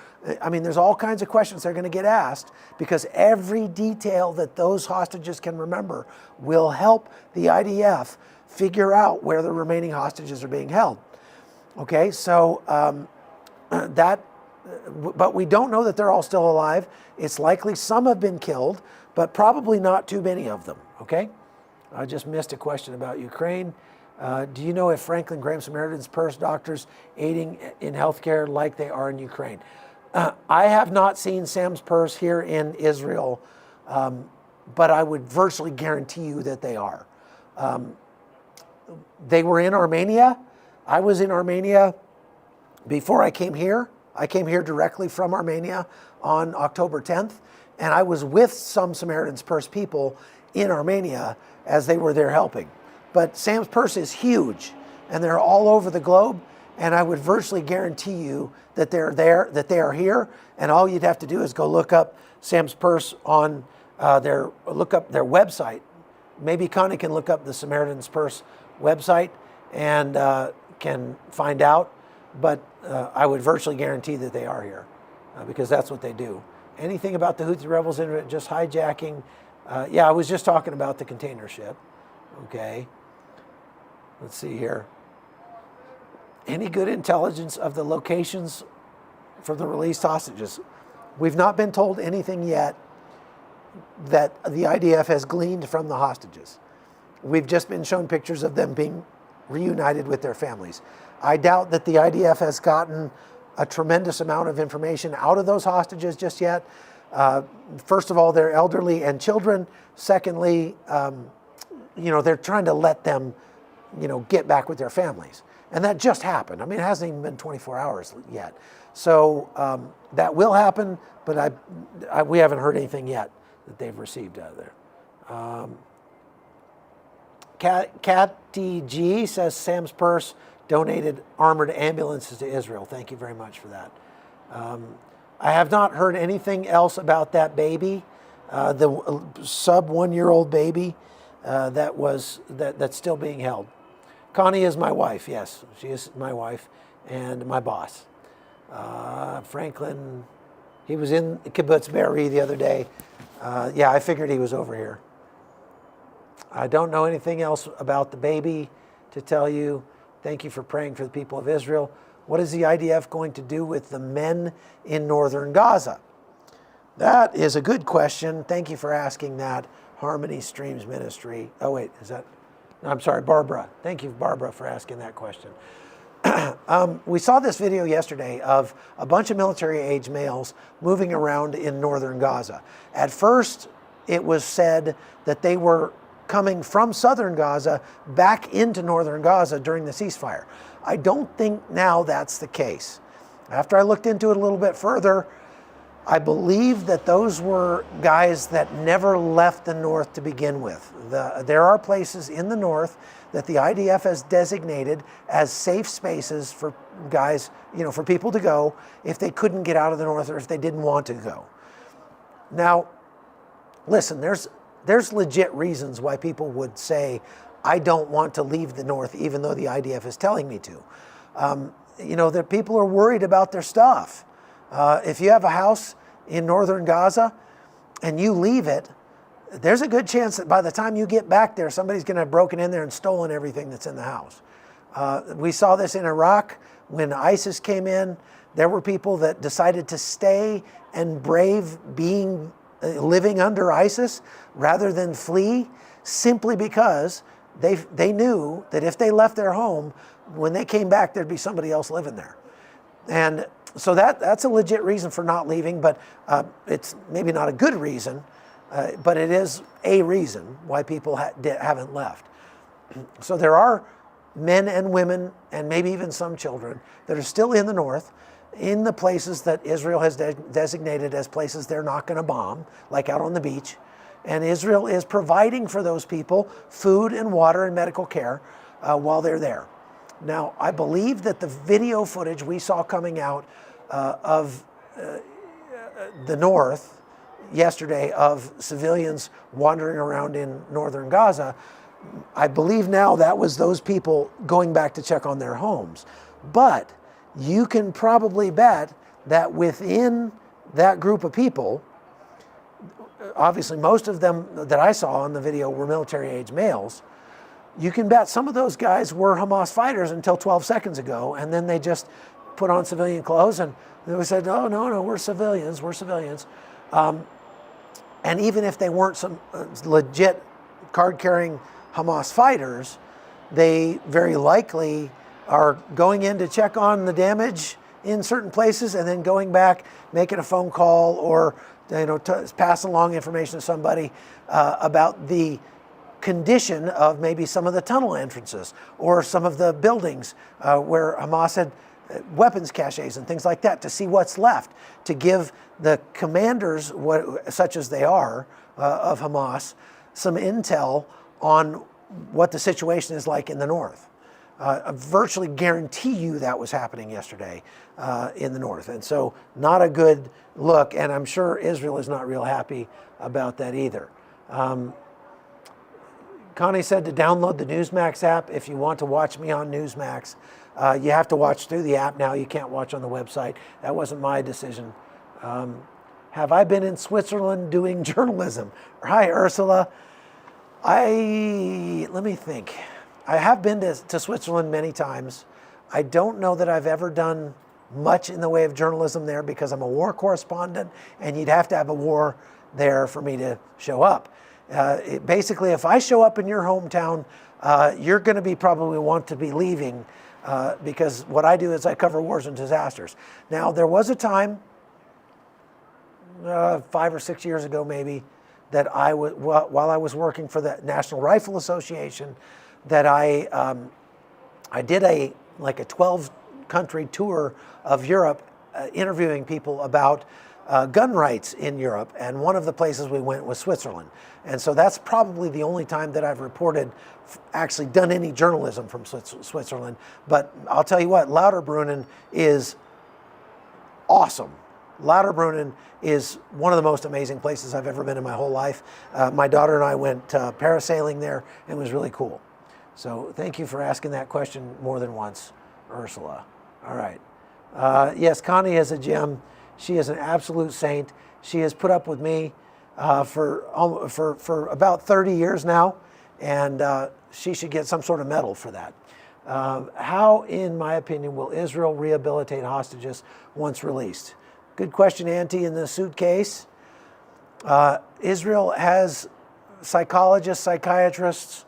I mean, there's all kinds of questions they're going to get asked, because every detail that those hostages can remember will help the IDF figure out where the remaining hostages are being held. Okay, so but we don't know that they're all still alive. It's likely some have been killed, but probably not too many of them, okay? I just missed a question about Ukraine. Do you know if Franklin Graham Samaritan's Purse doctors aiding in healthcare like they are in Ukraine? I have not seen Sam's Purse here in Israel, but I would virtually guarantee you that they are. They were in Armenia. I was in Armenia before I came here. I came here directly from Armenia on October 10th, and I was with some Samaritan's Purse people in Armenia as they were there helping. But Sam's Purse is huge, and they're all over the globe, and I would virtually guarantee you that they're there, that they are here, and all you'd have to do is go look up Sam's Purse on look up their website. Maybe Connie can look up the Samaritan's Purse website and can find out, but I would virtually guarantee that they are here because that's what they do. Anything about the Houthi rebels in just hijacking? Yeah, I was just talking about the container ship. Okay, let's see here. Any good intelligence of the locations for the released hostages? We've not been told anything yet that the IDF has gleaned from the hostages. We've just been shown pictures of them being reunited with their families. I doubt that the IDF has gotten a tremendous amount of information out of those hostages just yet. First of all, they're elderly and children. Secondly, they're trying to let them, get back with their families. And that just happened. I mean, it hasn't even been 24 hours yet. So that will happen, but we haven't heard anything yet that they've received out of there. Catty G says Sam's Purse donated armored ambulances to Israel. Thank you very much for that. I have not heard anything else about that baby, the sub 1-year-old baby that's still being held. Connie is my wife. Yes, she is my wife and my boss. Franklin, he was in Kibbutz Be'eri the other day. Yeah, I figured he was over here. I don't know anything else about the baby to tell you. Thank you for praying for the people of Israel. What is the IDF going to do with the men in northern Gaza? That is a good question. Thank you for asking that. Harmony Streams Ministry. Oh, wait, is that? No, I'm sorry, Barbara. Thank you, Barbara, for asking that question. We saw this video yesterday of a bunch of military-age males moving around in northern Gaza. At first, it was said that they were coming from southern Gaza back into northern Gaza during the ceasefire. I don't think now that's the case. After I looked into it a little bit further, I believe that those were guys that never left the north to begin with. There are places in the north that the IDF has designated as safe spaces for guys, for people to go if they couldn't get out of the north or if they didn't want to go. Now, listen, there's legit reasons why people would say, I don't want to leave the north even though the IDF is telling me to. That people are worried about their stuff. If you have a house in northern Gaza and you leave it, there's a good chance that by the time you get back there, somebody's going to have broken in there and stolen everything that's in the house. We saw this in Iraq when ISIS came in. There were people that decided to stay and brave living under ISIS rather than flee, simply because they knew that if they left their home, when they came back, there'd be somebody else living there. And so that's a legit reason for not leaving, but it's maybe not a good reason, but it is a reason why people haven't left. So there are men and women, and maybe even some children that are still in the north, in the places that Israel has designated as places they're not going to bomb, like out on the beach. And Israel is providing for those people food and water and medical care while they're there. Now, I believe that the video footage we saw coming out of the north yesterday of civilians wandering around in northern Gaza, I believe now that was those people going back to check on their homes. But you can probably bet that within that group of people, obviously most of them that I saw on the video were military-age males, you can bet some of those guys were Hamas fighters until 12 seconds ago, and then they just put on civilian clothes and they said, oh, no, we're civilians. And even if they weren't some legit card-carrying Hamas fighters, they very likely are going in to check on the damage in certain places and then going back, making a phone call or passing along information to somebody about the condition of maybe some of the tunnel entrances or some of the buildings where Hamas had weapons caches and things like that, to see what's left, to give the commanders, such as they are, of Hamas, some intel on what the situation is like in the north. I virtually guarantee you that was happening yesterday in the north. And so not a good look, and I'm sure Israel is not real happy about that either. Connie said to download the Newsmax app if you want to watch me on Newsmax. You have to watch through the app now. You can't watch on the website. That wasn't my decision. Have I been in Switzerland doing journalism? Hi, Ursula. Let me think. I have been to Switzerland many times. I don't know that I've ever done much in the way of journalism there because I'm a war correspondent, and you'd have to have a war there for me to show up. Basically, if I show up in your hometown, you're going to be probably want to be leaving because what I do is I cover wars and disasters. Now, there was a time, 5 or 6 years ago maybe, that while I was working for the National Rifle Association, that I did a 12-country tour of Europe, interviewing people about gun rights in Europe, and one of the places we went was Switzerland. And so that's probably the only time that I've reported, actually done any journalism from Switzerland. But I'll tell you what, Lauterbrunnen is awesome. Lauterbrunnen is one of the most amazing places I've ever been in my whole life. My daughter and I went parasailing there, and it was really cool. So thank you for asking that question more than once, Ursula. All right. Yes, Connie is a gem. She is an absolute saint. She has put up with me for about 30 years now, and she should get some sort of medal for that. How, in my opinion, will Israel rehabilitate hostages once released? Good question, Auntie, in the suitcase. Israel has psychologists, psychiatrists,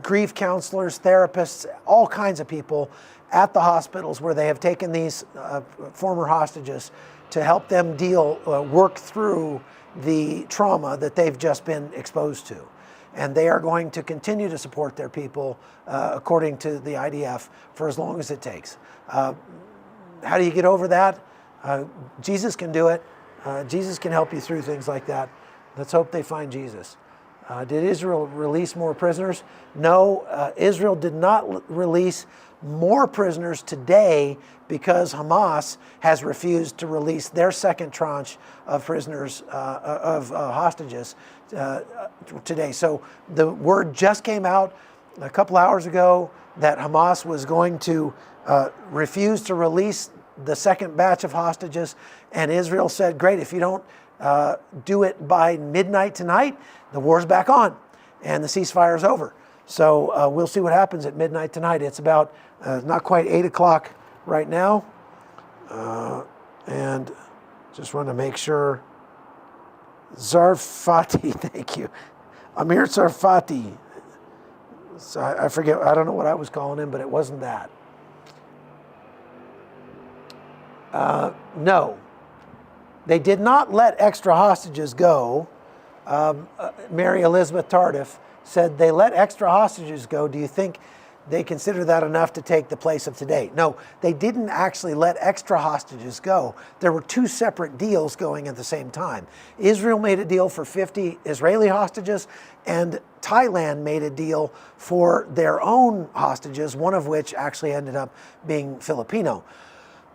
grief counselors, therapists, all kinds of people at the hospitals where they have taken these former hostages to help them work through the trauma that they've just been exposed to. And they are going to continue to support their people, according to the IDF, for as long as it takes. How do you get over that? Jesus can do it. Jesus can help you through things like that. Let's hope they find Jesus. Did Israel release more prisoners? No, Israel did not release more prisoners today because Hamas has refused to release their second tranche of prisoners, hostages today. So the word just came out a couple hours ago that Hamas was going to refuse to release the second batch of hostages, and Israel said, great, if you don't do it by midnight tonight, the war's back on and the ceasefire is over. So we'll see what happens at midnight tonight. It's about not quite 8 o'clock right now. And just want to make sure. Zarfati, thank you. Amir Zarfati. So I forget, I don't know what I was calling him, but it wasn't that. No, they did not let extra hostages go. Mary Elizabeth Tardif said they let extra hostages go. Do you think they consider that enough to take the place of today. No, they didn't actually let extra hostages go. There were two separate deals going at the same time. Israel made a deal for 50 Israeli hostages, and Thailand made a deal for their own hostages, one of which actually ended up being Filipino.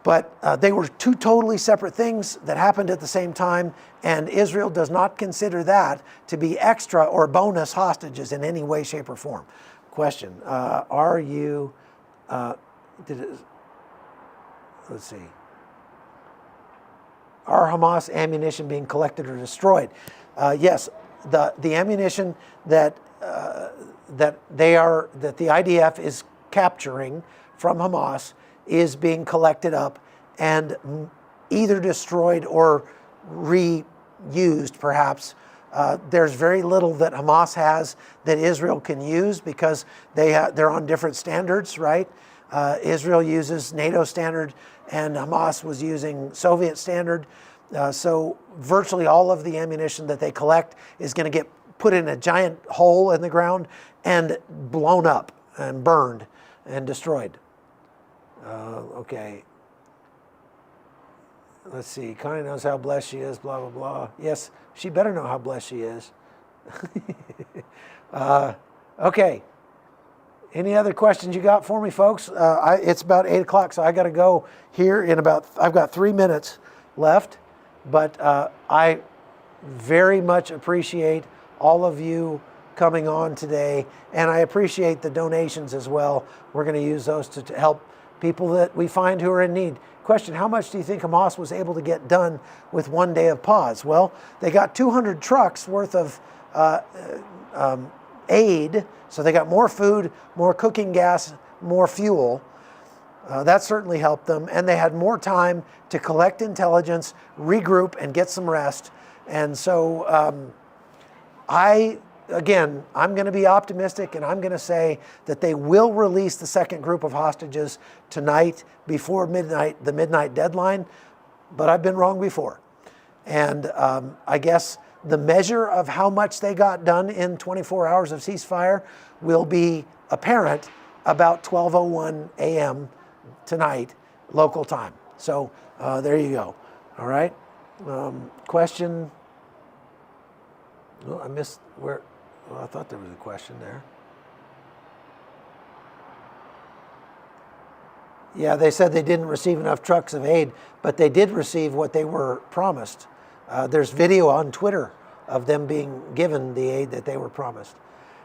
But they were two totally separate things that happened at the same time, and Israel does not consider that to be extra or bonus hostages in any way, shape, or form. Question, are you, let's see. Are Hamas ammunition being collected or destroyed? Yes, the ammunition that the IDF is capturing from Hamas is being collected up and either destroyed or reused, perhaps. There's very little that Hamas has that Israel can use because they're on different standards, right? Israel uses NATO standard and Hamas was using Soviet standard. So virtually all of the ammunition that they collect is going to get put in a giant hole in the ground and blown up and burned and destroyed. Okay. Let's see. Connie knows how blessed she is, blah, blah, blah. Yes, she better know how blessed she is. Okay. Any other questions you got for me, folks? It's about 8 o'clock, so I got to go here in I've got 3 minutes left. But I very much appreciate all of you coming on today, and I appreciate the donations as well. We're going to use those to help people that we find who are in need. Question, how much do you think Hamas was able to get done with 1 day of pause? Well, they got 200 trucks worth of aid, so they got more food, more cooking gas, more fuel. That certainly helped them, and they had more time to collect intelligence, regroup, and get some rest. And so I'm going to be optimistic, and I'm going to say that they will release the second group of hostages tonight before midnight, the midnight deadline, but I've been wrong before. And I guess the measure of how much they got done in 24 hours of ceasefire will be apparent about 12:01 a.m. tonight, local time. So there you go. All right. Question. Oh, I missed where. Well, I thought there was a question there. Yeah, they said they didn't receive enough trucks of aid, but they did receive what they were promised. There's video on Twitter of them being given the aid that they were promised.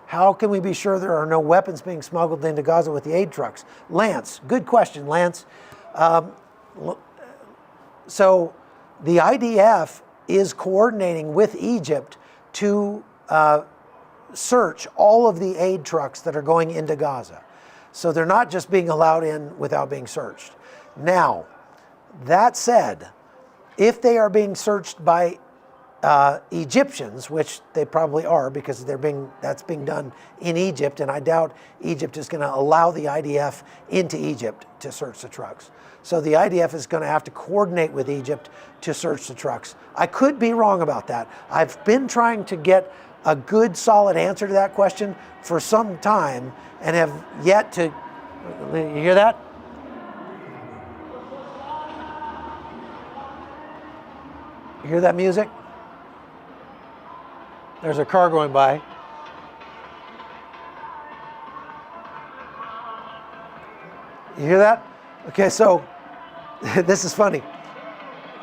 How can we be sure there are no weapons being smuggled into Gaza with the aid trucks? Lance, good question, Lance. So the IDF is coordinating with Egypt to search all of the aid trucks that are going into Gaza. So they're not just being allowed in without being searched. Now, that said, if they are being searched by Egyptians, which they probably are because that's being done in Egypt, and I doubt Egypt is going to allow the IDF into Egypt to search the trucks. So the IDF is going to have to coordinate with Egypt to search the trucks. I could be wrong about that. I've been trying to get a good, solid answer to that question for some time and have yet to. You hear that? You hear that music? There's a car going by. You hear that? Okay, so this is funny.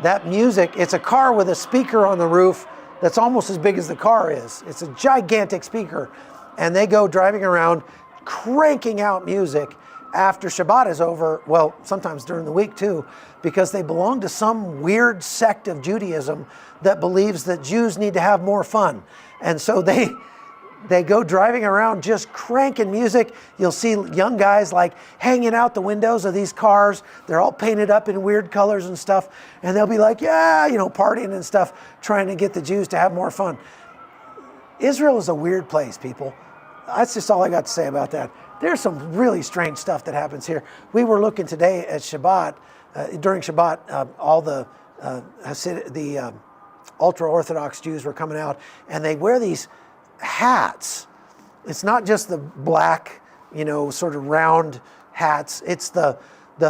That music, it's a car with a speaker on the roof that's almost as big as the car is. It's a gigantic speaker. And they go driving around cranking out music after Shabbat is over, well, sometimes during the week too, because they belong to some weird sect of Judaism that believes that Jews need to have more fun. And so they go driving around just cranking music. You'll see young guys like hanging out the windows of these cars. They're all painted up in weird colors and stuff. And they'll be like, yeah, partying and stuff, trying to get the Jews to have more fun. Israel is a weird place, people. That's just all I got to say about that. There's some really strange stuff that happens here. We were looking today at Shabbat. During Shabbat, all the ultra-Orthodox Jews were coming out, and they wear these hats. It's not just the black sort of round hats. It's the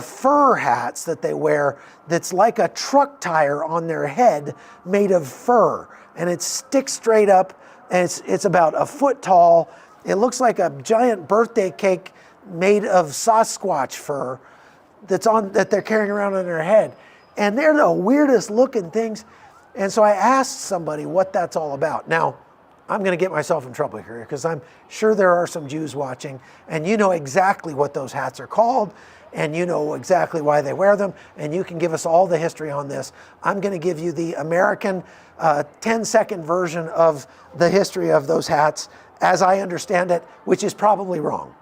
fur hats that they wear that's like a truck tire on their head made of fur. And it sticks straight up, and it's about a foot tall. It looks like a giant birthday cake made of Sasquatch fur that they're carrying around on their head. And they're the weirdest looking things. And so I asked somebody what that's all about. Now, I'm going to get myself in trouble here because I'm sure there are some Jews watching, and you know exactly what those hats are called, and you know exactly why they wear them, and you can give us all the history on this. I'm going to give you the American 10-second version of the history of those hats as I understand it, which is probably wrong.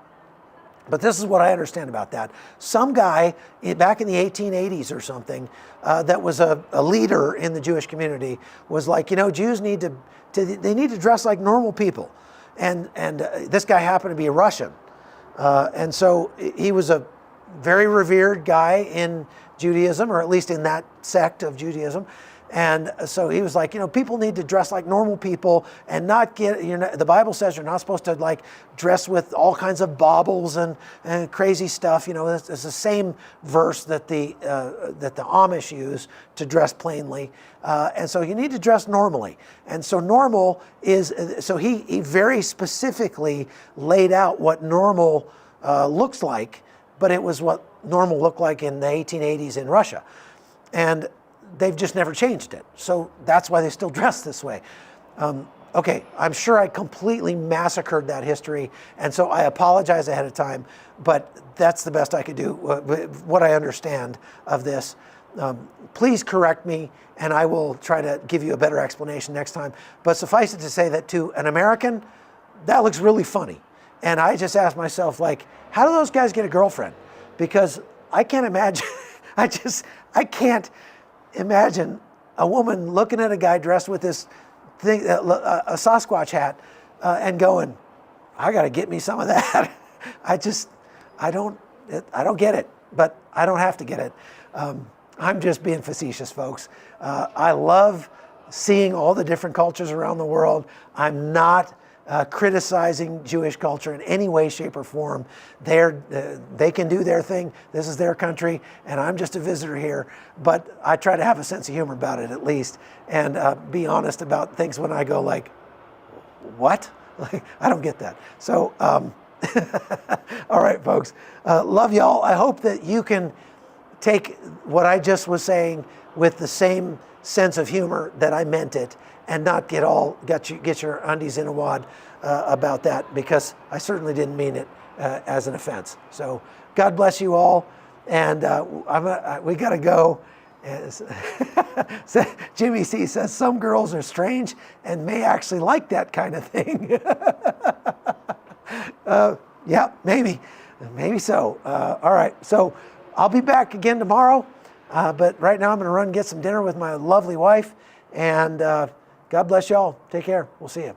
But this is what I understand about that. Some guy back in the 1880s or something that was a leader in the Jewish community was like, Jews need to dress like normal people. And this guy happened to be a Russian. And so he was a very revered guy in Judaism, or at least in that sect of Judaism. And so he was like, people need to dress like normal people and not the Bible says you're not supposed to like dress with all kinds of baubles and crazy stuff. It's the same verse that the Amish use to dress plainly. And so you need to dress normally. And so normal is, so he very specifically laid out what normal looks like, but it was what normal looked like in the 1880s in Russia. And they've just never changed it. So that's why they still dress this way. Okay, I'm sure I completely massacred that history, and so I apologize ahead of time, but that's the best I could do, what I understand of this. Please correct me, and I will try to give you a better explanation next time. But suffice it to say that to an American, that looks really funny. And I just asked myself, like, how do those guys get a girlfriend? Because I can't imagine, I can't imagine a woman looking at a guy dressed with this thing, a Sasquatch hat, and going, I got to get me some of that. I don't get it, but I don't have to get it. I'm just being facetious, folks. I love seeing all the different cultures around the world. I'm not criticizing Jewish culture in any way, shape, or form. They can do their thing. This is their country, and I'm just a visitor here. But I try to have a sense of humor about it, at least, and be honest about things when I go like, what? Like, I don't get that. So, all right, folks. Love y'all. I hope that you can take what I just was saying with the same sense of humor that I meant it, and not get your undies in a wad about that, because I certainly didn't mean it as an offense. So God bless you all, and we got to go. Jimmy C says some girls are strange and may actually like that kind of thing. Yeah, maybe so. All right, so I'll be back again tomorrow, but right now I'm going to run and get some dinner with my lovely wife, and God bless y'all. Take care. We'll see you.